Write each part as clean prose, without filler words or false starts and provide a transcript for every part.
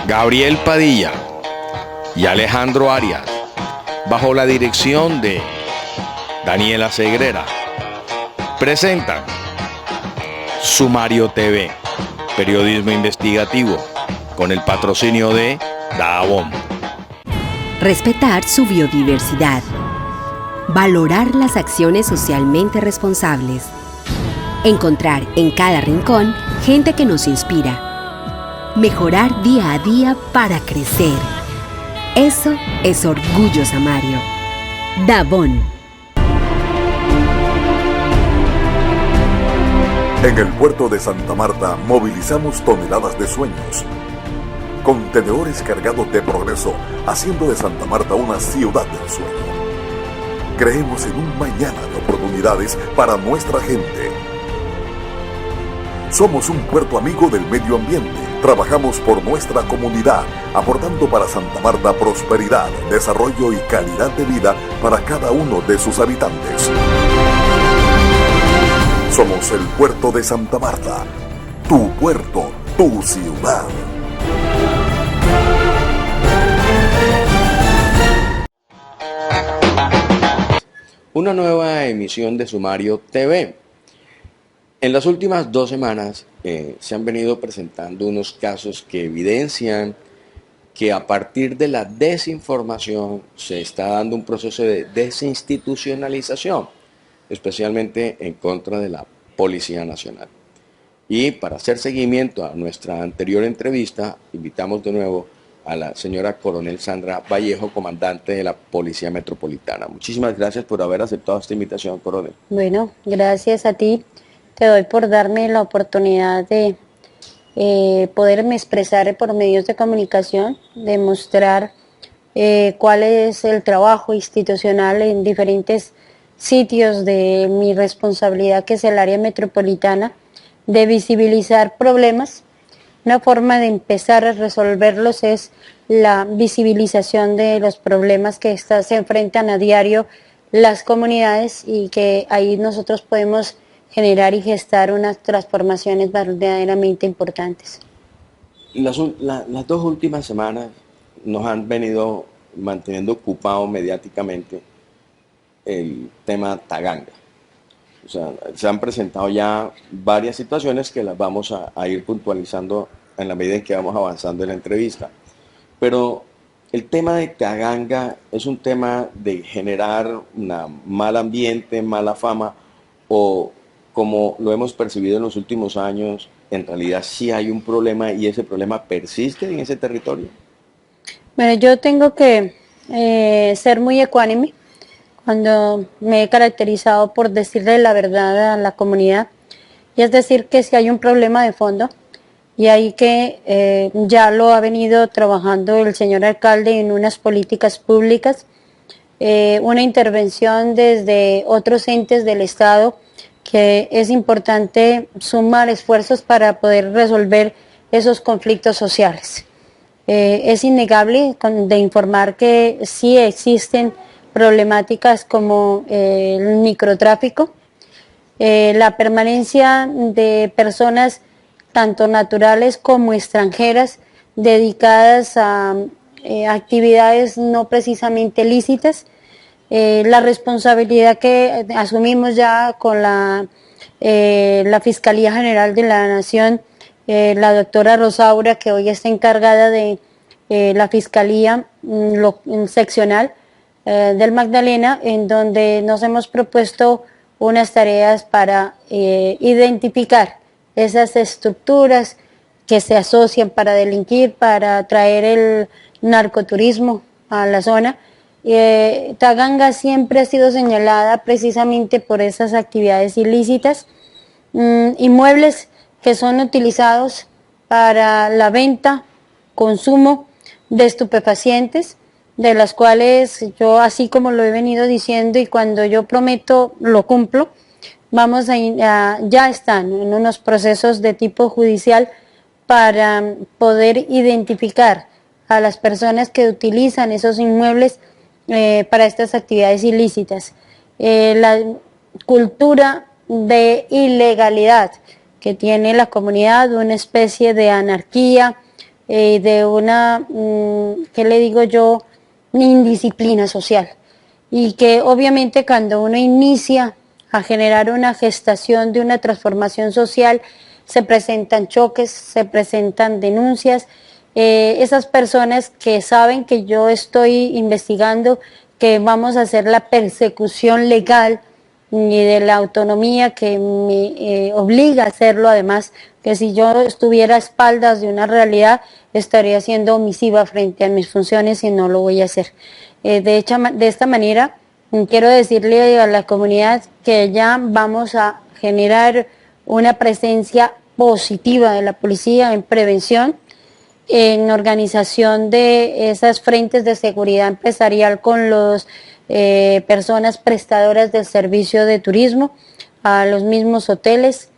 Gabriel Padilla y Alejandro Arias, bajo la dirección de Daniela Segrera, presentan Sumario TV, periodismo investigativo, con el patrocinio de Dajabón. Respetar su biodiversidad. Valorar las acciones socialmente responsables. Encontrar en cada rincón gente que nos inspira. Mejorar día a día para crecer. Eso es Orgullo Samario. Dajabón. En el puerto de Santa Marta movilizamos toneladas de sueños. Contenedores cargados de progreso, haciendo de Santa Marta una ciudad del sueño. Creemos en un mañana de oportunidades para nuestra gente. Somos un puerto amigo del medio ambiente. Trabajamos por nuestra comunidad, aportando para Santa Marta prosperidad, desarrollo y calidad de vida para cada uno de sus habitantes. Somos el puerto de Santa Marta, tu puerto, tu ciudad. Una nueva emisión de Sumario TV. En las últimas 2 semanas se han venido presentando unos casos que evidencian que a partir de la desinformación se está dando un proceso de desinstitucionalización, especialmente en contra de la Policía Nacional. Y para hacer seguimiento a nuestra anterior entrevista, invitamos de nuevo a la señora Coronel Sandra Vallejo, comandante de la Policía Metropolitana. Muchísimas gracias por haber aceptado esta invitación, Coronel. Bueno, gracias a ti. Te doy por darme la oportunidad de poderme expresar por medios de comunicación, demostrar cuál es el trabajo institucional en diferentes sitios de mi responsabilidad, que es el área metropolitana, de visibilizar problemas. Una forma de empezar a resolverlos es la visibilización de los problemas que se enfrentan a diario las comunidades, y que ahí nosotros podemos generar y gestar unas transformaciones verdaderamente importantes. Las 2 últimas semanas nos han venido manteniendo ocupados mediáticamente el tema Taganga. O sea, se han presentado ya varias situaciones que las vamos a ir puntualizando en la medida en que vamos avanzando en la entrevista. Pero el tema de Taganga es un tema de generar un mal ambiente, mala fama, o como lo hemos percibido en los últimos años, en realidad sí hay un problema y ese problema persiste en ese territorio. Bueno, yo tengo que ser muy ecuánime cuando me he caracterizado por decirle la verdad a la comunidad, y es decir que si hay un problema de fondo, y ahí que ya lo ha venido trabajando el señor alcalde en unas políticas públicas, una intervención desde otros entes del Estado, que es importante sumar esfuerzos para poder resolver esos conflictos sociales. Es innegable de informar que sí existen problemáticas como el microtráfico, la permanencia de personas tanto naturales como extranjeras dedicadas a actividades no precisamente lícitas, la responsabilidad que asumimos ya con la Fiscalía General de la Nación, la doctora Rosaura, que hoy está encargada de la Fiscalía seccional del Magdalena, en donde nos hemos propuesto unas tareas para identificar esas estructuras que se asocian para delinquir, para traer el narcoturismo a la zona. Taganga siempre ha sido señalada precisamente por esas actividades ilícitas, inmuebles que son utilizados para la venta, consumo de estupefacientes, de las cuales yo, así como lo he venido diciendo, y cuando yo prometo lo cumplo, ya están en unos procesos de tipo judicial para poder identificar a las personas que utilizan esos inmuebles para estas actividades ilícitas. La cultura de ilegalidad que tiene la comunidad, una especie de anarquía, de una, ¿qué le digo yo?, indisciplina social. Y que obviamente cuando uno inicia a generar una gestación de una transformación social, se presentan choques, se presentan denuncias. Esas personas que saben que yo estoy investigando, que vamos a hacer la persecución legal y de la autonomía que me obliga a hacerlo, además, que si yo estuviera a espaldas de una realidad, estaría siendo omisiva frente a mis funciones y no lo voy a hacer. De esta manera, quiero decirle a la comunidad que ya vamos a generar una presencia positiva de la policía en prevención, en organización de esas frentes de seguridad empresarial con los personas prestadoras del servicio de turismo, a los mismos hoteles,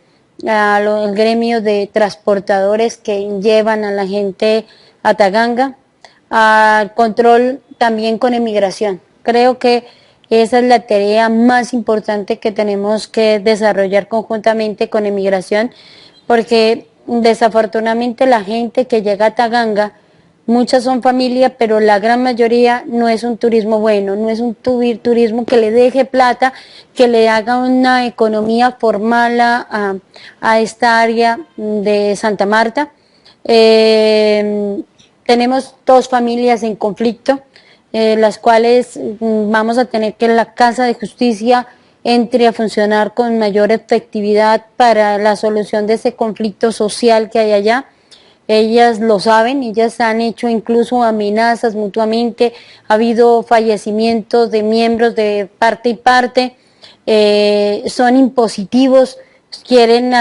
al gremio de transportadores que llevan a la gente a Taganga, al control también con emigración. Creo que esa es la tarea más importante que tenemos que desarrollar conjuntamente con emigración, porque desafortunadamente la gente que llega a Taganga, muchas son familias, pero la gran mayoría no es un turismo bueno, no es un turismo que le deje plata, que le haga una economía formal a esta área de Santa Marta. Tenemos dos familias en conflicto, las cuales vamos a tener que la Casa de Justicia entre a funcionar con mayor efectividad para la solución de ese conflicto social que hay allá. Ellas lo saben, ellas han hecho incluso amenazas mutuamente, ha habido fallecimientos de miembros de parte y parte, son impositivos, quieren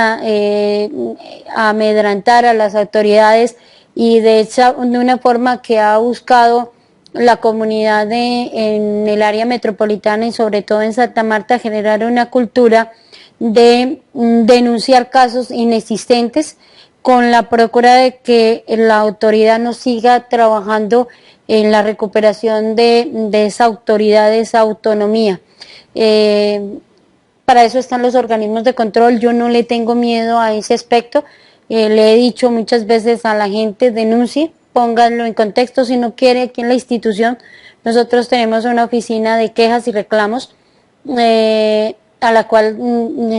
amedrantar a las autoridades y de hecho de una forma que ha buscado la comunidad en el área metropolitana y sobre todo en Santa Marta generar una cultura de denunciar casos inexistentes con la procura de que la autoridad no siga trabajando en la recuperación de esa autoridad, de esa autonomía. Para eso están los organismos de control, yo no le tengo miedo a ese aspecto, le he dicho muchas veces a la gente, denuncie, pónganlo en contexto, si no quiere aquí en la institución, nosotros tenemos una oficina de quejas y reclamos a la cual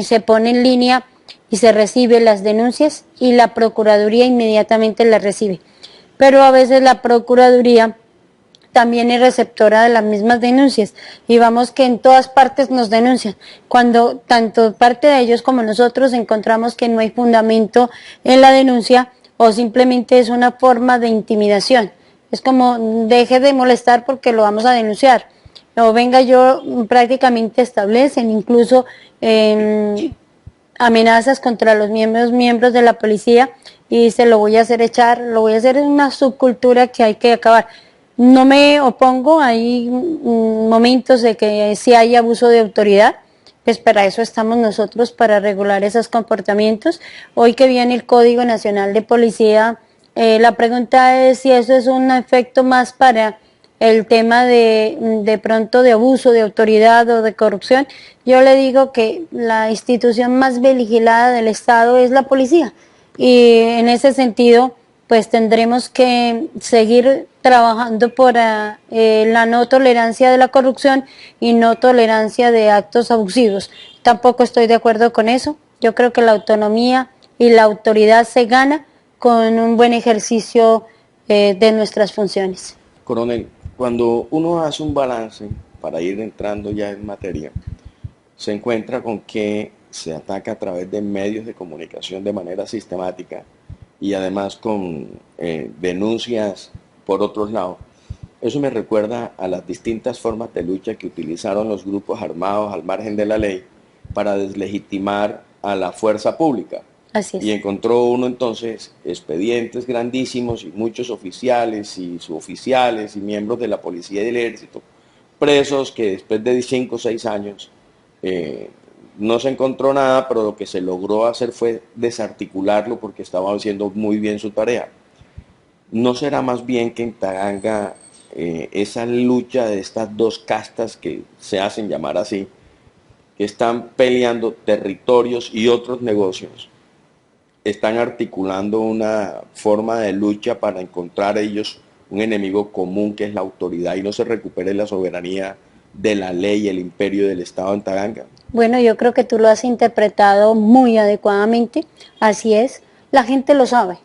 se pone en línea y se reciben las denuncias y la Procuraduría inmediatamente las recibe. Pero a veces la Procuraduría también es receptora de las mismas denuncias y vamos que en todas partes nos denuncian, cuando tanto parte de ellos como nosotros encontramos que no hay fundamento en la denuncia o simplemente es una forma de intimidación. Es como, deje de molestar porque lo vamos a denunciar. O venga, yo prácticamente establecen incluso amenazas contra los miembros de la policía y dice, lo voy a hacer echar, lo voy a hacer, es una subcultura que hay que acabar. No me opongo, hay momentos de que sí hay abuso de autoridad, pues para eso estamos nosotros, para regular esos comportamientos. Hoy que viene el Código Nacional de Policía, la pregunta es si eso es un efecto más para el tema de pronto de abuso de autoridad o de corrupción. Yo le digo que la institución más vigilada del Estado es la policía y en ese sentido pues tendremos que seguir trabajando por la no tolerancia de la corrupción y no tolerancia de actos abusivos. Tampoco estoy de acuerdo con eso. Yo creo que la autonomía y la autoridad se gana con un buen ejercicio de nuestras funciones. Coronel, cuando uno hace un balance, para ir entrando ya en materia, se encuentra con que se ataca a través de medios de comunicación de manera sistemática y además con denuncias por otros lados. Eso me recuerda a las distintas formas de lucha que utilizaron los grupos armados al margen de la ley para deslegitimar a la fuerza pública. Así es. Y encontró uno entonces expedientes grandísimos y muchos oficiales y suboficiales y miembros de la policía y del ejército presos que después de 5 o 6 años no se encontró nada, pero lo que se logró hacer fue desarticularlo porque estaba haciendo muy bien su tarea. ¿No será más bien que en Taganga esa lucha de estas dos castas que se hacen llamar así, que están peleando territorios y otros negocios, están articulando una forma de lucha para encontrar ellos un enemigo común que es la autoridad y no se recupere la soberanía de la ley y el imperio del Estado en Taganga? Bueno, yo creo que tú lo has interpretado muy adecuadamente, así es, la gente lo sabe.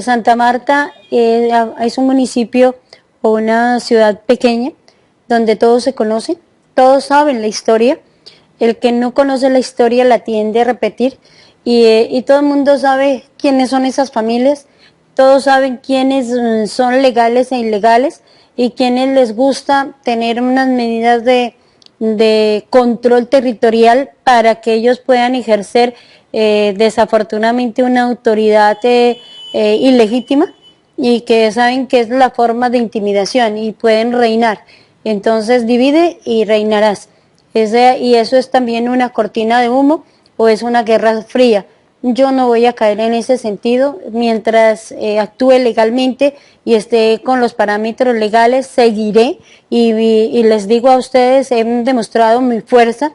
Santa Marta es un municipio o una ciudad pequeña donde todos se conocen, todos saben la historia, el que no conoce la historia la tiende a repetir y todo el mundo sabe quiénes son esas familias, todos saben quiénes son legales e ilegales y quiénes les gusta tener unas medidas de control territorial para que ellos puedan ejercer desafortunadamente una autoridad ilegítima y que saben que es la forma de intimidación y pueden reinar. Entonces divide y reinarás. Y eso es también una cortina de humo o es una guerra fría. Yo no voy a caer en ese sentido. Mientras actúe legalmente y esté con los parámetros legales, seguiré y les digo a ustedes, he demostrado mi fuerza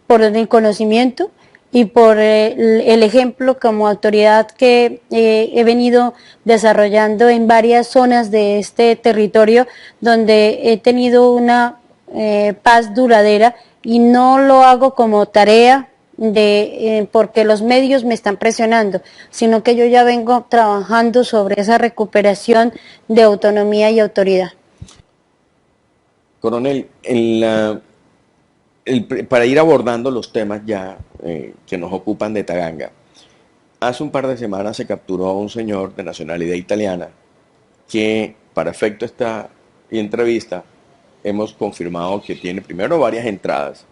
por el conocimiento y por el ejemplo como autoridad que he venido desarrollando en varias zonas de este territorio donde he tenido una paz duradera y no lo hago como tarea porque los medios me están presionando, sino que yo ya vengo trabajando sobre esa recuperación de autonomía y autoridad. Coronel, para ir abordando los temas ya que nos ocupan de Taganga, hace un par de semanas se capturó a un señor de nacionalidad italiana que, para efecto de esta entrevista, hemos confirmado que tiene primero varias entradas,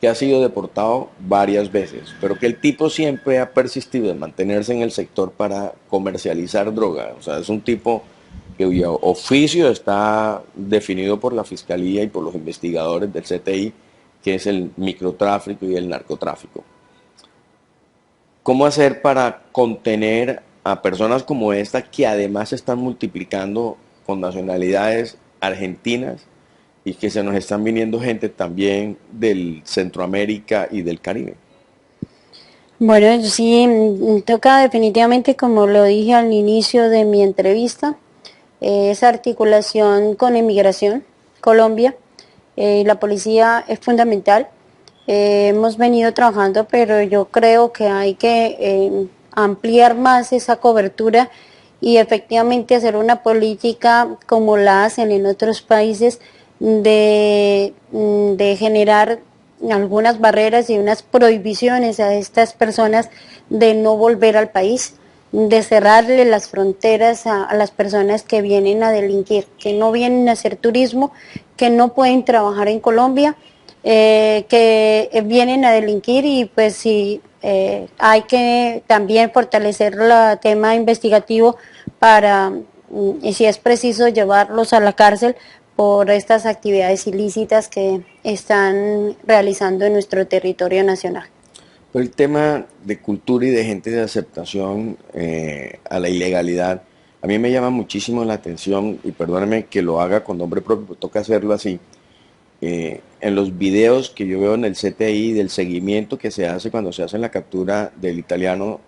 que ha sido deportado varias veces, pero que el tipo siempre ha persistido en mantenerse en el sector para comercializar droga. O sea, es un tipo cuyo oficio está definido por la Fiscalía y por los investigadores del CTI, que es el microtráfico y el narcotráfico. ¿Cómo hacer para contener a personas como esta que además se están multiplicando con nacionalidades argentinas y que se nos están viniendo gente también del Centroamérica y del Caribe? Bueno, sí, toca definitivamente, como lo dije al inicio de mi entrevista, esa articulación con inmigración, Colombia, la policía es fundamental. Hemos venido trabajando, pero yo creo que hay que ampliar más esa cobertura y efectivamente hacer una política como la hacen en otros países de generar algunas barreras y unas prohibiciones a estas personas de no volver al país, de cerrarle las fronteras a las personas que vienen a delinquir, que no vienen a hacer turismo, que no pueden trabajar en Colombia, que vienen a delinquir y pues sí, hay que también fortalecer el tema investigativo para, y si es preciso, llevarlos a la cárcel por estas actividades ilícitas que están realizando en nuestro territorio nacional. Pero el tema de cultura y de gente de aceptación a la ilegalidad, a mí me llama muchísimo la atención, y perdóname que lo haga con nombre propio, pero toca hacerlo así. En los videos que yo veo en el CTI del seguimiento que se hace cuando se hace la captura del italiano,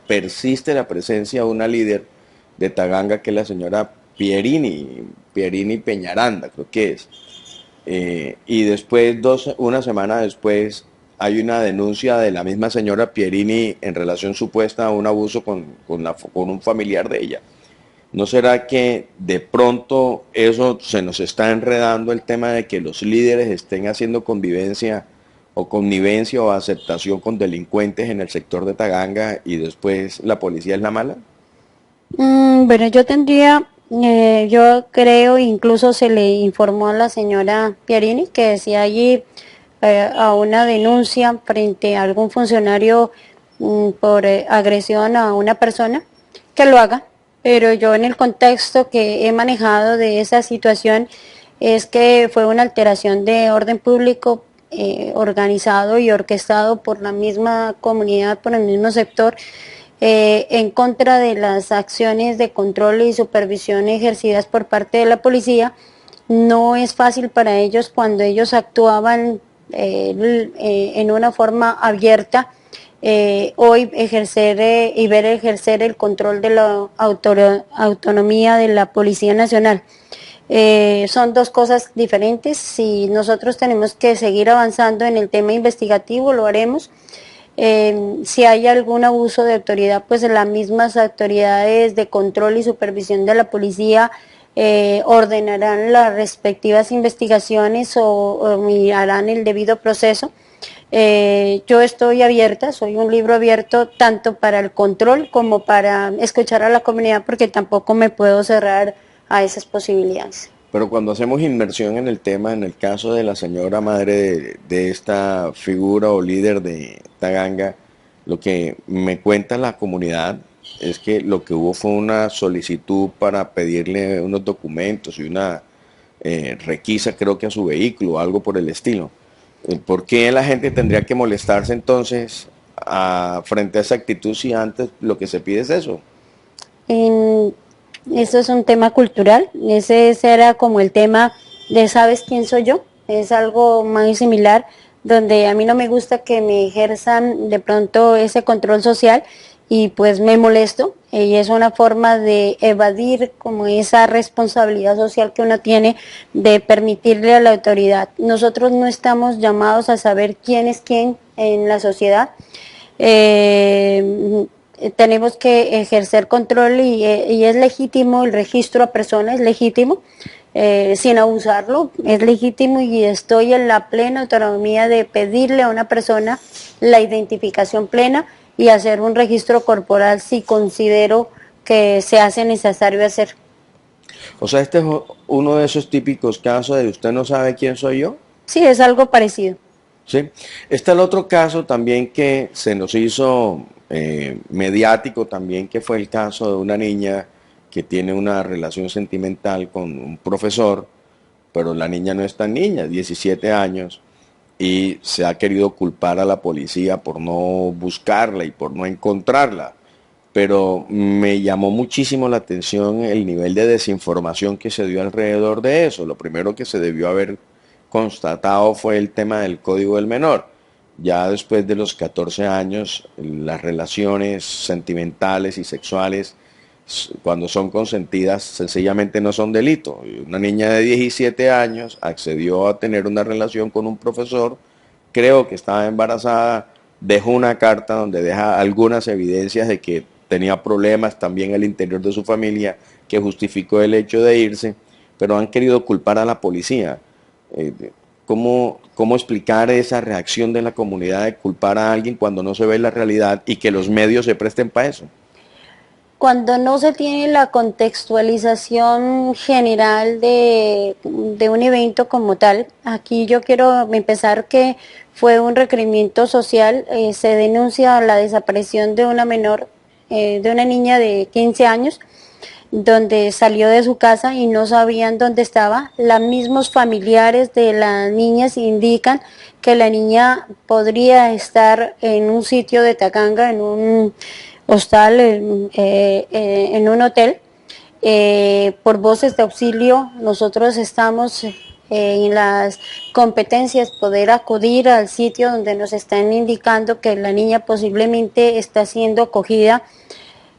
persiste la presencia de una líder de Taganga que es la señora Pierini Peñaranda, creo que es. Y después, una semana después, hay una denuncia de la misma señora Pierini en relación supuesta a un abuso con un familiar de ella. ¿No será que de pronto eso se nos está enredando el tema de que los líderes estén haciendo convivencia o connivencia o aceptación con delincuentes en el sector de Taganga y después la policía es la mala? Bueno, yo creo, incluso se le informó a la señora Pierini que decía allí a una denuncia frente a algún funcionario por agresión a una persona, que lo haga. Pero yo en el contexto que he manejado de esa situación es que fue una alteración de orden público organizado y orquestado por la misma comunidad, por el mismo sector, en contra de las acciones de control y supervisión ejercidas por parte de la policía. No es fácil para ellos cuando ellos actuaban en una forma abierta hoy ejercer y ver ejercer el control de la autonomía de la Policía Nacional. Son dos cosas diferentes. Si nosotros tenemos que seguir avanzando en el tema investigativo, lo haremos. Si hay algún abuso de autoridad, pues las mismas autoridades de control y supervisión de la policía ordenarán las respectivas investigaciones o harán el debido proceso. Yo estoy abierta, soy un libro abierto tanto para el control como para escuchar a la comunidad, porque tampoco me puedo cerrar a esas posibilidades. Pero cuando hacemos inmersión en el tema, en el caso de la señora madre de esta figura o líder de Taganga, lo que me cuenta la comunidad es que lo que hubo fue una solicitud para pedirle unos documentos y una requisa, creo que a su vehículo, algo por el estilo. ¿Por qué la gente tendría que molestarse entonces frente a esa actitud si antes lo que se pide es eso? Eso es un tema cultural. Ese era como el tema de ¿sabes quién soy yo? Es algo muy similar, donde a mí no me gusta que me ejerzan de pronto ese control social y pues me molesto, y es una forma de evadir como esa responsabilidad social que uno tiene de permitirle a la autoridad. Nosotros no estamos llamados a saber quién es quién en la sociedad. Tenemos que ejercer control y es legítimo el registro a personas, es legítimo, sin abusarlo, es legítimo, y estoy en la plena autonomía de pedirle a una persona la identificación plena y hacer un registro corporal si considero que se hace necesario hacer. O sea, este es uno de esos típicos casos de usted no sabe quién soy yo. Sí, es algo parecido. Sí. Está el otro caso también que se nos hizo mediático también, que fue el caso de una niña que tiene una relación sentimental con un profesor, pero la niña no es tan niña, 17 años, y se ha querido culpar a la policía por no buscarla y por no encontrarla. Pero me llamó muchísimo la atención el nivel de desinformación que se dio alrededor de eso. Lo primero que se debió haber constatado fue el tema del código del menor. Ya después de los 14 años, las relaciones sentimentales y sexuales, cuando son consentidas, sencillamente no son delito. Una niña de 17 años accedió a tener una relación con un profesor, creo que estaba embarazada, dejó una carta donde deja algunas evidencias de que tenía problemas también al interior de su familia, que justificó el hecho de irse, pero han querido culpar a la policía. ¿Cómo explicar esa reacción de la comunidad de culpar a alguien cuando no se ve la realidad y que los medios se presten para eso? Cuando no se tiene la contextualización general de un evento como tal, aquí yo quiero empezar que fue un requerimiento social. Se denuncia la desaparición de una menor, de una niña de 15 años, donde salió de su casa y no sabían dónde estaba. Los mismos familiares de las niñas indican que la niña podría estar en un sitio de Taganga, en un hostal, en un hotel. Por voces de auxilio, nosotros estamos en las competencias poder acudir al sitio donde nos están indicando que la niña posiblemente está siendo acogida.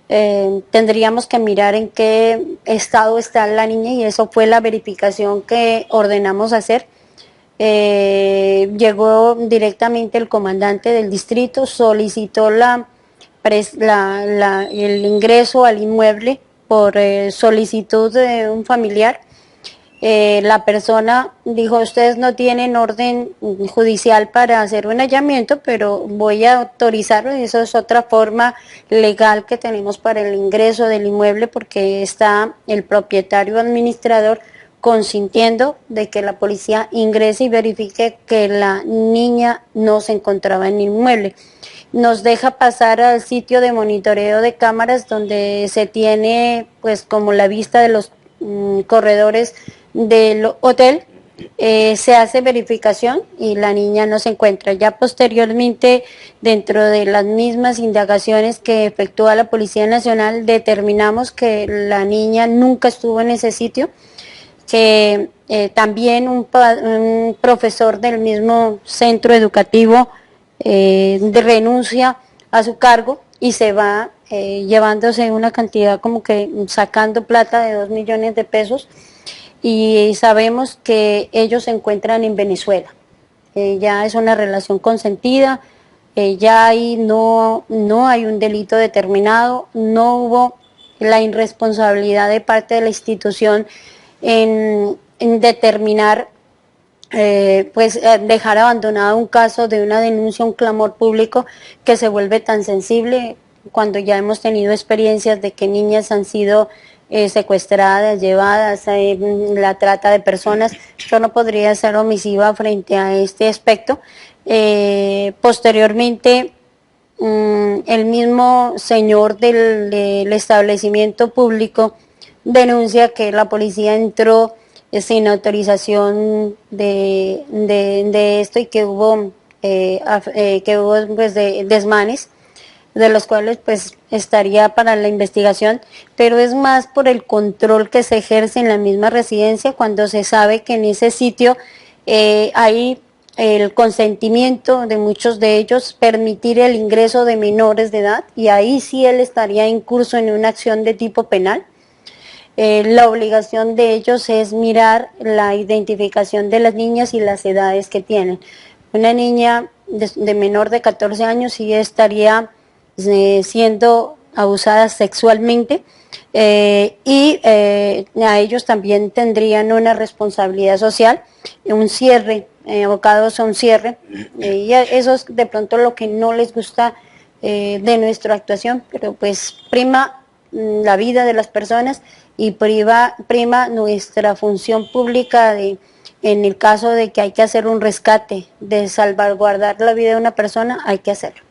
Tendríamos que mirar en qué estado está la niña, y eso fue la verificación que ordenamos hacer. Llegó directamente el comandante del distrito, solicitó el ingreso al inmueble por solicitud de un familiar. La persona dijo: ustedes no tienen orden judicial para hacer un allanamiento, pero voy a autorizarlo. Eso es otra forma legal que tenemos para el ingreso del inmueble, porque está el propietario administrador consintiendo de que la policía ingrese y verifique que la niña no se encontraba en el inmueble. Nos deja pasar al sitio de monitoreo de cámaras, donde se tiene pues como la vista de los corredores del hotel. Se hace verificación y la niña no se encuentra. Ya posteriormente, dentro de las mismas indagaciones que efectúa la Policía Nacional, determinamos que la niña nunca estuvo en ese sitio, que también un profesor del mismo centro educativo renuncia a su cargo y se va llevándose una cantidad como que sacando plata de 2 millones de pesos, y sabemos que ellos se encuentran en Venezuela. Ya es una relación consentida, ya ahí no hay un delito determinado, no hubo la irresponsabilidad de parte de la institución en determinar, dejar abandonado un caso de una denuncia, un clamor público que se vuelve tan sensible cuando ya hemos tenido experiencias de que niñas han sido secuestradas, llevadas, la trata de personas. Yo no podría ser omisiva frente a este aspecto. Posteriormente, el mismo señor del establecimiento público denuncia que la policía entró sin autorización de esto, y que hubo pues, desmanes, de los cuales pues estaría para la investigación, pero es más por el control que se ejerce en la misma residencia, cuando se sabe que en ese sitio hay el consentimiento de muchos de ellos, permitir el ingreso de menores de edad, y ahí sí él estaría incurso en una acción de tipo penal. La obligación de ellos es mirar la identificación de las niñas y las edades que tienen. Una niña de menor de 14 años sí estaría siendo abusada sexualmente, y a ellos también tendrían una responsabilidad social, un cierre, abocados a un cierre, y eso es de pronto lo que no les gusta de nuestra actuación, pero pues prima la vida de las personas y prima nuestra función pública en el caso de que hay que hacer un rescate, de salvaguardar la vida de una persona, hay que hacerlo.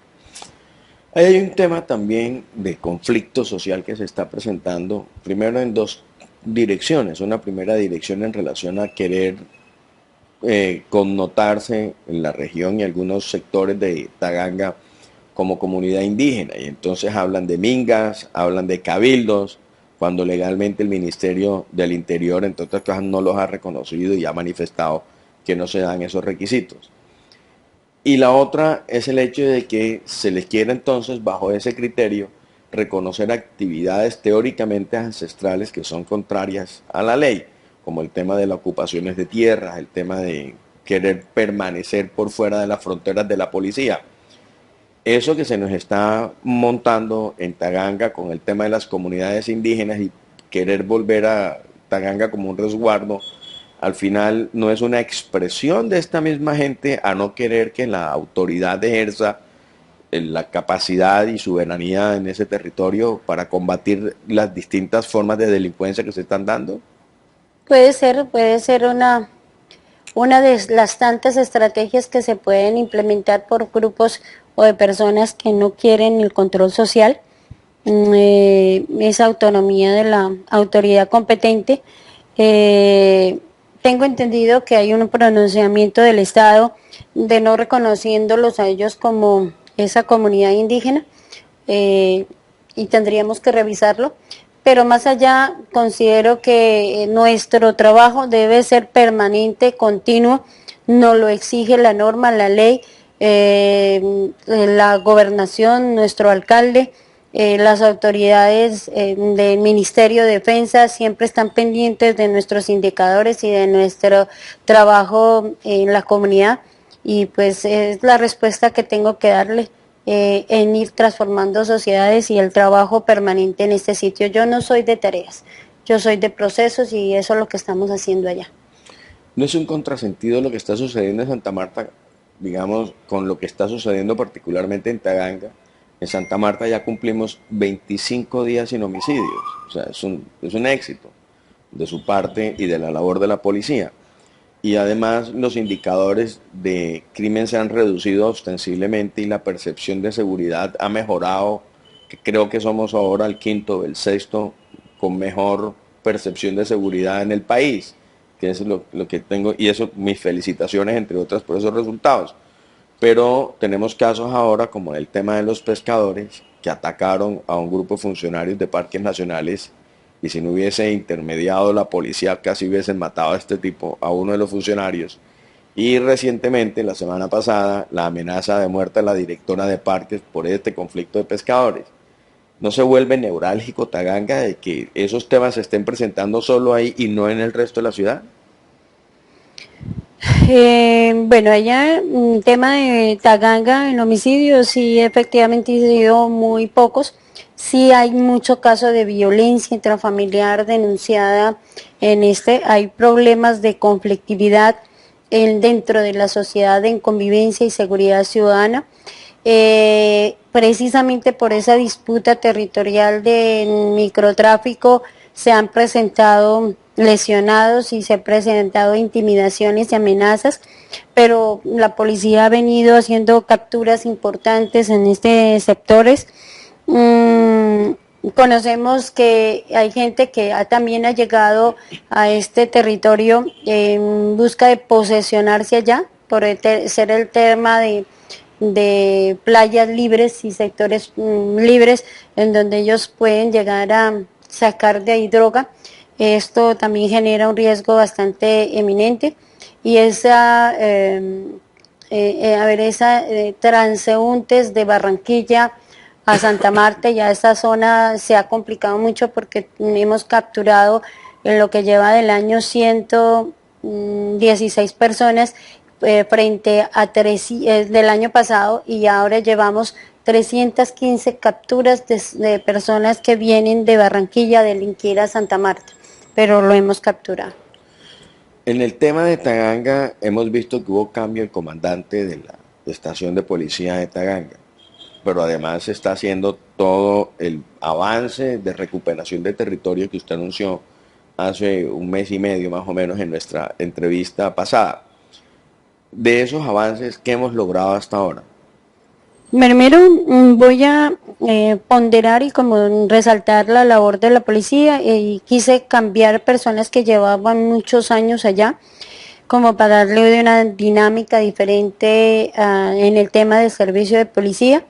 Ahí hay un tema también de conflicto social que se está presentando, primero en dos direcciones. Una primera dirección en relación a querer connotarse en la región y algunos sectores de Taganga como comunidad indígena, y entonces hablan de mingas, hablan de cabildos, cuando legalmente el Ministerio del Interior, entre otras cosas, no los ha reconocido y ha manifestado que no se dan esos requisitos. Y la otra es el hecho de que se les quiere entonces, bajo ese criterio, reconocer actividades teóricamente ancestrales que son contrarias a la ley, como el tema de las ocupaciones de tierras, el tema de querer permanecer por fuera de las fronteras de la policía. Eso que se nos está montando en Taganga con el tema de las comunidades indígenas y querer volver a Taganga como un resguardo, al final no es una expresión de esta misma gente a no querer que la autoridad ejerza la capacidad y soberanía en ese territorio para combatir las distintas formas de delincuencia que se están dando. Puede ser una de las tantas estrategias que se pueden implementar por grupos o de personas que no quieren el control social, esa autonomía de la autoridad competente. Tengo entendido que hay un pronunciamiento del Estado de no reconociéndolos a ellos como esa comunidad indígena, y tendríamos que revisarlo. Pero más allá, considero que nuestro trabajo debe ser permanente, continuo, nos lo exige la norma, la ley, la gobernación, nuestro alcalde, las autoridades del Ministerio de Defensa siempre están pendientes de nuestros indicadores y de nuestro trabajo en la comunidad, y pues es la respuesta que tengo que darle. En ir transformando sociedades y el trabajo permanente en este sitio. Yo no soy de tareas, yo soy de procesos, y eso es lo que estamos haciendo allá. ¿No es un contrasentido lo que está sucediendo en Santa Marta, digamos, con lo que está sucediendo particularmente en Taganga? En Santa Marta ya cumplimos 25 días sin homicidios, o sea, es un éxito de su parte y de la labor de la policía. Y además los indicadores de crimen se han reducido ostensiblemente y la percepción de seguridad ha mejorado, que creo que somos ahora el quinto o el sexto con mejor percepción de seguridad en el país, que es lo que tengo, y eso mis felicitaciones entre otras por esos resultados. Pero tenemos casos ahora como el tema de los pescadores que atacaron a un grupo de funcionarios de parques nacionales, y si no hubiese intermediado la policía casi hubiesen matado a este tipo, a uno de los funcionarios, Y recientemente, la semana pasada, la amenaza de muerte a la directora de parques por este conflicto de pescadores. ¿No se vuelve neurálgico Taganga de que esos temas se estén presentando solo ahí y no en el resto de la ciudad? Bueno, allá el tema de Taganga, en homicidios, sí, efectivamente han sido muy pocos. Sí hay mucho caso de violencia intrafamiliar denunciada hay problemas de conflictividad dentro de la sociedad en convivencia y seguridad ciudadana. Precisamente por esa disputa territorial de microtráfico se han presentado lesionados y se han presentado intimidaciones y amenazas, pero la policía ha venido haciendo capturas importantes en estos sectores. Conocemos que hay gente que también ha llegado a este territorio en busca de posesionarse allá, por ser el tema de playas libres y sectores libres en donde ellos pueden llegar a sacar de ahí droga. Esto también genera un riesgo bastante eminente y transeúntes de Barranquilla a Santa Marta, ya esta zona se ha complicado mucho porque hemos capturado en lo que lleva del año 116 personas frente a del año pasado, y ahora llevamos 315 capturas de personas que vienen de Barranquilla a delinquir a Santa Marta, pero lo hemos capturado. En el tema de Taganga hemos visto que hubo cambio el comandante de la estación de policía de Taganga, pero además se está haciendo todo el avance de recuperación de territorio que usted anunció hace un mes y medio más o menos en nuestra entrevista pasada. De esos avances, ¿qué hemos logrado hasta ahora? Primero voy a ponderar y como resaltar la labor de la policía, y quise cambiar personas que llevaban muchos años allá, como para darle una dinámica diferente en el tema del servicio de policía.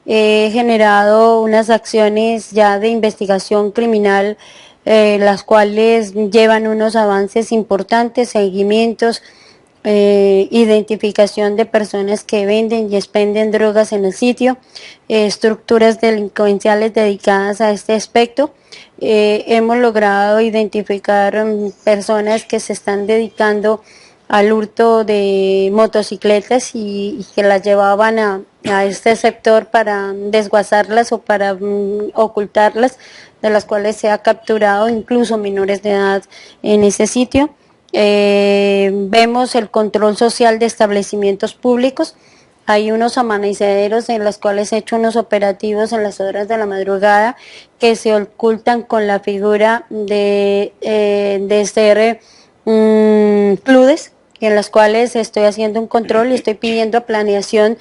He generado unas acciones ya de investigación criminal, las cuales llevan unos avances importantes, seguimientos, identificación de personas que venden y expenden drogas en el sitio, estructuras delincuenciales dedicadas a este aspecto. Hemos logrado identificar personas que se están dedicando al hurto de motocicletas y que las llevaban a este sector para desguazarlas o para ocultarlas, de las cuales se ha capturado incluso menores de edad en ese sitio. Vemos el control social de establecimientos públicos. Hay unos amanecederos en los cuales he hecho unos operativos en las horas de la madrugada que se ocultan con la figura de ser clubes, en las cuales estoy haciendo un control y estoy pidiendo a planeación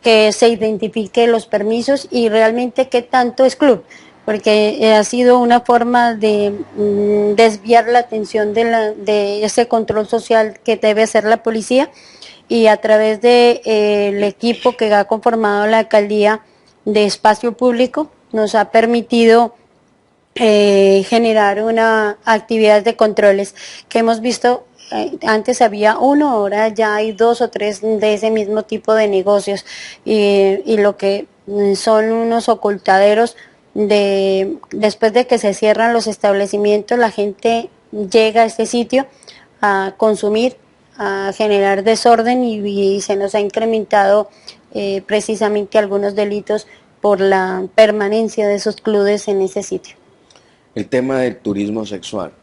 que se identifique los permisos y realmente qué tanto es club, porque ha sido una forma de desviar la atención de ese control social que debe hacer la policía, y a través de el equipo que ha conformado la alcaldía de espacio público nos ha permitido generar una actividad de controles que hemos visto. Antes había uno, ahora ya hay 2 o 3 de ese mismo tipo de negocios, y lo que son unos ocultaderos. Después de que se cierran los establecimientos, la gente llega a este sitio a consumir, a generar desorden, y se nos ha incrementado precisamente algunos delitos por la permanencia de esos clubes en ese sitio. El tema del turismo sexual,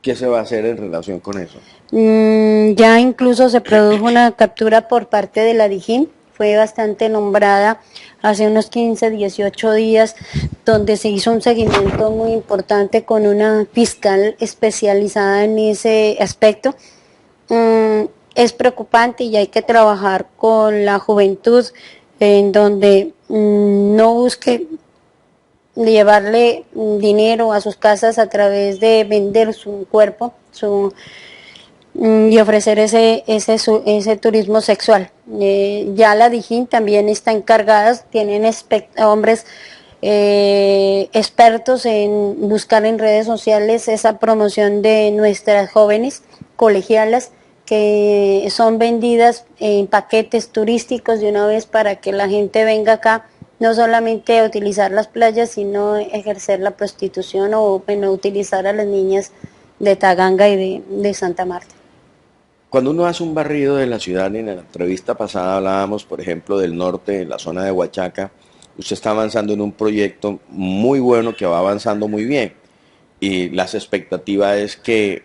¿qué se va a hacer en relación con eso? Ya incluso se produjo una captura por parte de la DIJÍN, fue bastante nombrada hace unos 15, 18 días, donde se hizo un seguimiento muy importante con una fiscal especializada en ese aspecto. Es preocupante y hay que trabajar con la juventud en donde no busque llevarle dinero a sus casas a través de vender su cuerpo y ofrecer ese turismo sexual. Ya la DIJÍN también está encargada, tienen hombres expertos en buscar en redes sociales esa promoción de nuestras jóvenes, colegialas, que son vendidas en paquetes turísticos de una vez para que la gente venga acá, no solamente a utilizar las playas, sino ejercer la prostitución o bueno, utilizar a las niñas de Taganga y de Santa Marta. Cuando uno hace un barrido de la ciudad, en la entrevista pasada hablábamos, por ejemplo, del norte, en la zona de Huachaca, usted está avanzando en un proyecto muy bueno que va avanzando muy bien. Y las expectativas es que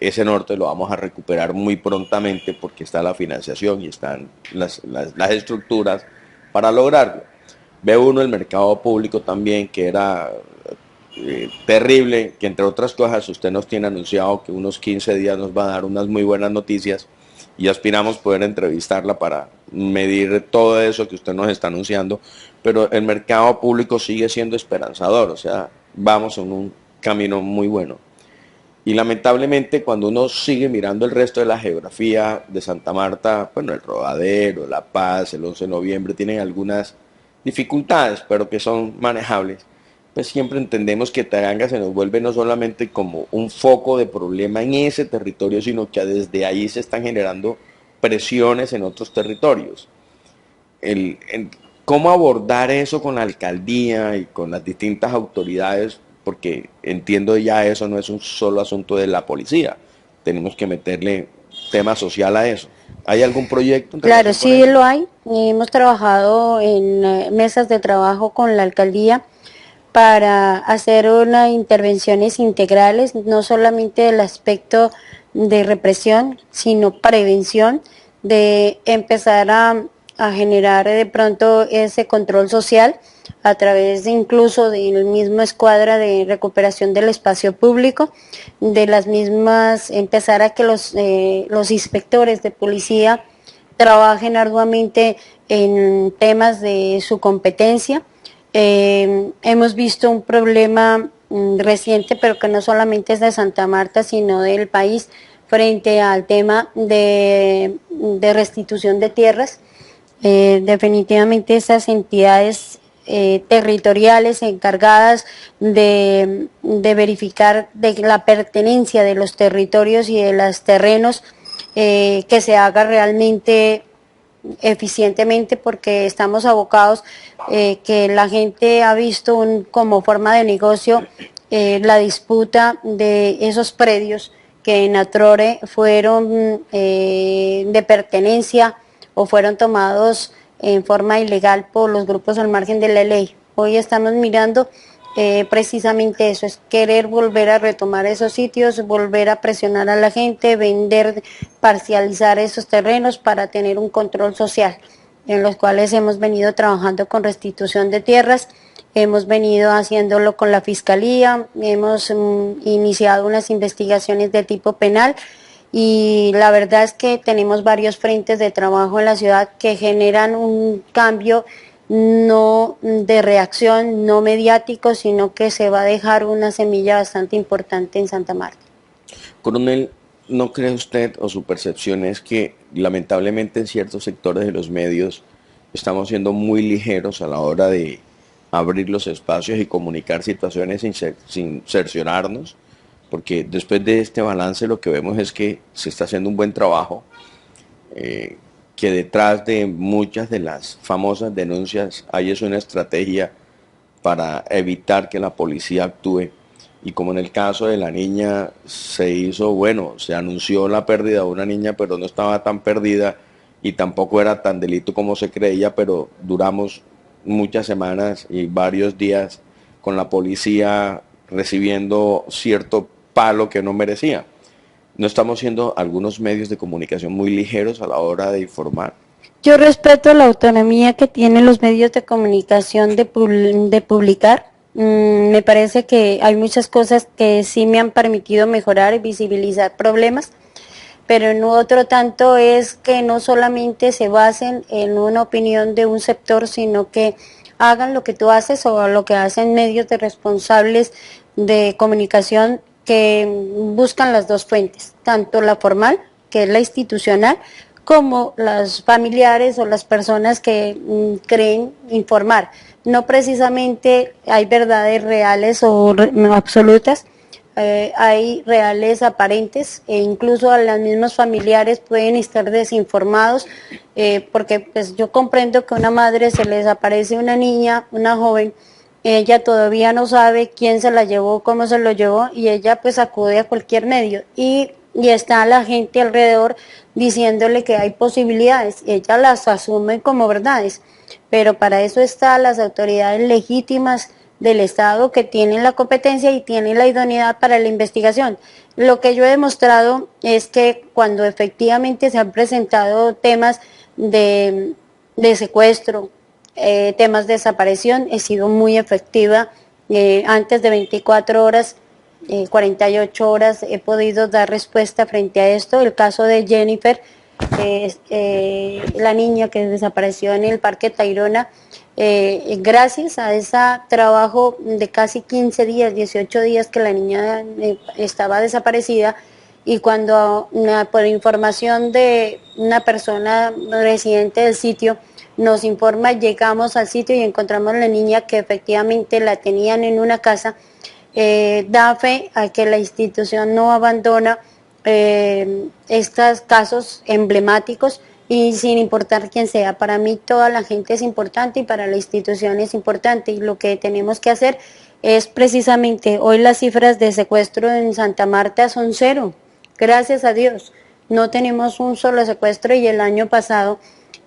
ese norte lo vamos a recuperar muy prontamente porque está la financiación y están las estructuras para lograrlo. Ve uno el mercado público también, que era terrible, que entre otras cosas usted nos tiene anunciado que unos 15 días nos va a dar unas muy buenas noticias y aspiramos poder entrevistarla para medir todo eso que usted nos está anunciando, pero el mercado público sigue siendo esperanzador, o sea, vamos en un camino muy bueno. Y lamentablemente cuando uno sigue mirando el resto de la geografía de Santa Marta, bueno, el Rodadero, La Paz, el 11 de noviembre, tienen algunas dificultades, pero que son manejables. Pues siempre entendemos que Taganga se nos vuelve no solamente como un foco de problema en ese territorio, sino que desde ahí se están generando presiones en otros territorios. ¿Cómo abordar eso con la alcaldía y con las distintas autoridades? Porque entiendo ya eso no es un solo asunto de la policía, tenemos que meterle tema social a eso. ¿Hay algún proyecto? Claro, sí lo hay. Hemos trabajado en mesas de trabajo con la alcaldía para hacer unas intervenciones integrales, no solamente del aspecto de represión, sino prevención, de empezar a generar de pronto ese control social a través de incluso del mismo escuadra de recuperación del espacio público, de las mismas, empezar a que los inspectores de policía trabajen arduamente en temas de su competencia. Hemos visto un problema reciente, pero que no solamente es de Santa Marta, sino del país, frente al tema de restitución de tierras. Definitivamente esas entidades territoriales encargadas de verificar de la pertenencia de los territorios y de los terrenos, que se haga realmente eficientemente, porque estamos abocados, que la gente ha visto como forma de negocio la disputa de esos predios que en Atrore fueron de pertenencia o fueron tomados en forma ilegal por los grupos al margen de la ley. Hoy estamos mirando precisamente eso, es querer volver a retomar esos sitios, volver a presionar a la gente, vender, parcializar esos terrenos para tener un control social, en los cuales hemos venido trabajando con restitución de tierras, hemos venido haciéndolo con la Fiscalía, hemos iniciado unas investigaciones de tipo penal, y la verdad es que tenemos varios frentes de trabajo en la ciudad que generan un cambio no de reacción, no mediático, sino que se va a dejar una semilla bastante importante en Santa Marta. Coronel, ¿no cree usted o su percepción es que lamentablemente en ciertos sectores de los medios estamos siendo muy ligeros a la hora de abrir los espacios y comunicar situaciones sin cerciorarnos? Porque después de este balance lo que vemos es que se está haciendo un buen trabajo, que detrás de muchas de las famosas denuncias hay una estrategia para evitar que la policía actúe, y como en el caso de la niña se hizo, bueno, se anunció la pérdida de una niña, pero no estaba tan perdida y tampoco era tan delito como se creía, pero duramos muchas semanas y varios días con la policía recibiendo cierto palo que no merecía. ¿No estamos siendo algunos medios de comunicación muy ligeros a la hora de informar? Yo respeto la autonomía que tienen los medios de comunicación de publicar. Me parece que hay muchas cosas que sí me han permitido mejorar y visibilizar problemas, pero no otro tanto es que no solamente se basen en una opinión de un sector, sino que hagan lo que tú haces o lo que hacen medios de responsables de comunicación que buscan las dos fuentes, tanto la formal, que es la institucional, como las familiares o las personas que creen informar. No precisamente hay verdades reales o absolutas, hay reales aparentes e incluso a los mismos familiares pueden estar desinformados porque pues yo comprendo que a una madre se le desaparece una niña, una joven, ella todavía no sabe quién se la llevó, cómo se lo llevó y ella pues acude a cualquier medio y está la gente alrededor diciéndole que hay posibilidades, ella las asume como verdades, pero para eso están las autoridades legítimas del Estado que tienen la competencia y tienen la idoneidad para la investigación. Lo que yo he demostrado es que cuando efectivamente se han presentado temas de secuestro, temas de desaparición, he sido muy efectiva. Antes de 24 horas, 48 horas he podido dar respuesta frente a esto. El caso de Jennifer, la niña que desapareció en el Parque Tayrona, gracias a ese trabajo de casi 15 días, 18 días que la niña estaba desaparecida, y cuando por información de una persona residente del sitio nos informa, llegamos al sitio y encontramos a la niña que efectivamente la tenían en una casa, da fe a que la institución no abandona estos casos emblemáticos y sin importar quién sea. Para mí toda la gente es importante y para la institución es importante, y lo que tenemos que hacer es precisamente, hoy las cifras de secuestro en Santa Marta son 0, gracias a Dios, no tenemos un solo secuestro, y el año pasado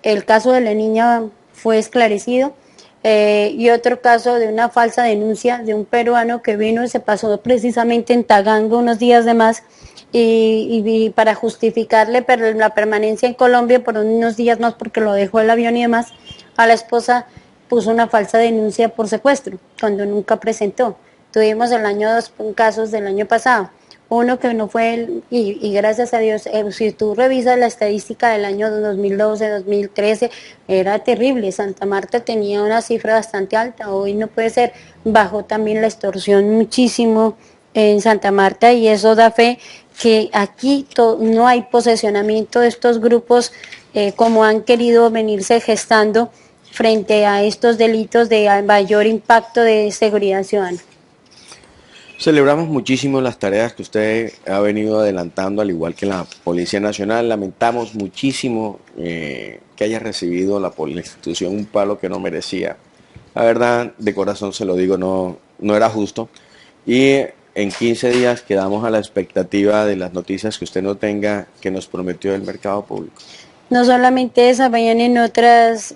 el caso de la niña fue esclarecido. Y otro caso de una falsa denuncia de un peruano que vino y se pasó precisamente en Taganga unos días de más y para justificarle la permanencia en Colombia por unos días más porque lo dejó el avión y demás, a la esposa puso una falsa denuncia por secuestro cuando nunca presentó. Tuvimos el año 2 casos del año pasado. Uno que no fue, y gracias a Dios, si tú revisas la estadística del año 2012, 2013, era terrible. Santa Marta tenía una cifra bastante alta, hoy no puede ser. Bajó también la extorsión muchísimo en Santa Marta, y eso da fe que aquí no hay posesionamiento de estos grupos como han querido venirse gestando frente a estos delitos de mayor impacto de seguridad ciudadana. Celebramos muchísimo las tareas que usted ha venido adelantando, al igual que la Policía Nacional. Lamentamos muchísimo que haya recibido la institución un palo que no merecía. La verdad, de corazón se lo digo, no era justo. Y en 15 días quedamos a la expectativa de las noticias que usted no tenga, que nos prometió el mercado público. No solamente esa, vayan otras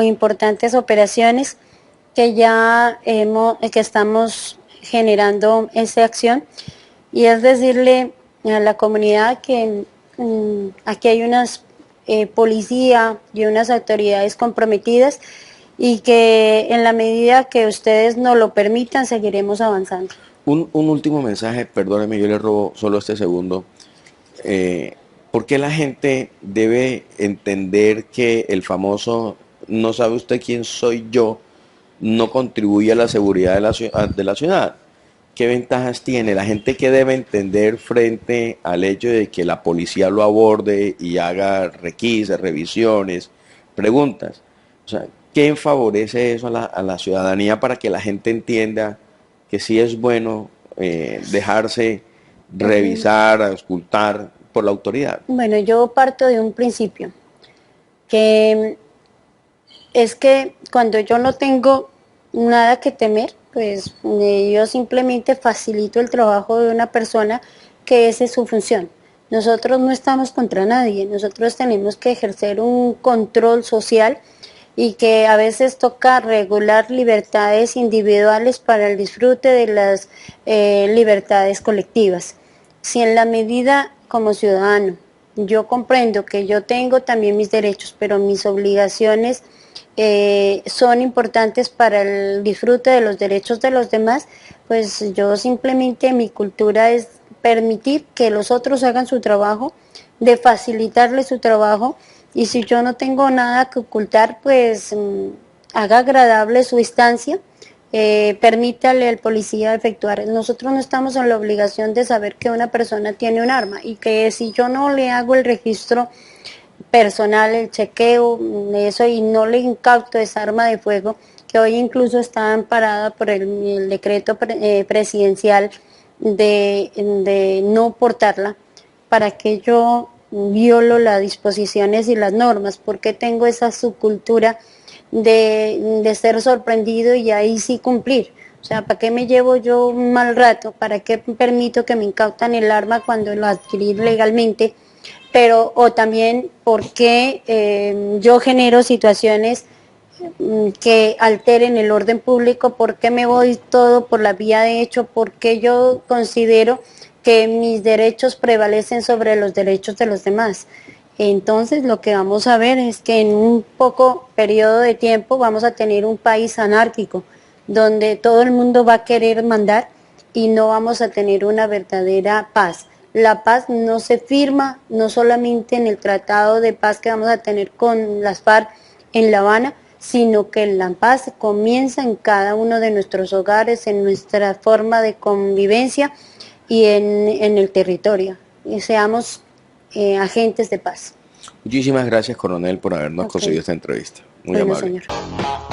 importantes operaciones que ya que estamos generando esa acción, y es decirle a la comunidad que aquí hay unas policía y unas autoridades comprometidas, y que en la medida que ustedes nos lo permitan seguiremos avanzando. Un último mensaje, perdóneme, yo le robo solo este segundo. ¿Por qué la gente debe entender que el famoso "no sabe usted quién soy yo" no contribuye a la seguridad de la ciudad? ¿Qué ventajas tiene? La gente que debe entender frente al hecho de que la policía lo aborde y haga requisas, revisiones, preguntas. O sea, ¿qué favorece eso a la ciudadanía para que la gente entienda que sí es bueno dejarse revisar, auscultar por la autoridad? Bueno, yo parto de un principio, que es que cuando yo no tengo nada que temer, pues yo simplemente facilito el trabajo de una persona que esa es su función. Nosotros no estamos contra nadie, nosotros tenemos que ejercer un control social, y que a veces toca regular libertades individuales para el disfrute de las libertades colectivas. Si en la medida como ciudadano yo comprendo que yo tengo también mis derechos, pero mis obligaciones son importantes para el disfrute de los derechos de los demás, pues yo simplemente, mi cultura es permitir que los otros hagan su trabajo, de facilitarles su trabajo, y si yo no tengo nada que ocultar, pues haga agradable su instancia, permítale al policía efectuar. Nosotros no estamos en la obligación de saber que una persona tiene un arma, y que si yo no le hago el registro personal, el chequeo, eso, y no le incauto esa arma de fuego, que hoy incluso está amparada por el decreto presidencial de no portarla, ¿para qué yo violo las disposiciones y las normas? ¿Por qué tengo esa subcultura de ser sorprendido y ahí sí cumplir? O sea, ¿para qué me llevo yo un mal rato? ¿Para qué permito que me incautan el arma cuando lo adquirí legalmente? Pero, o también, ¿por qué yo genero situaciones que alteren el orden público? ¿Por qué me voy todo por la vía de hecho? ¿Por qué yo considero que mis derechos prevalecen sobre los derechos de los demás? Entonces lo que vamos a ver es que en un poco periodo de tiempo vamos a tener un país anárquico, donde todo el mundo va a querer mandar y no vamos a tener una verdadera paz. La paz no se firma no solamente en el tratado de paz que vamos a tener con las FARC en La Habana, sino que la paz comienza en cada uno de nuestros hogares, en nuestra forma de convivencia y en el territorio. Y seamos agentes de paz. Muchísimas gracias, coronel, por habernos concedido esta entrevista. Muy Bueno, amable. señor.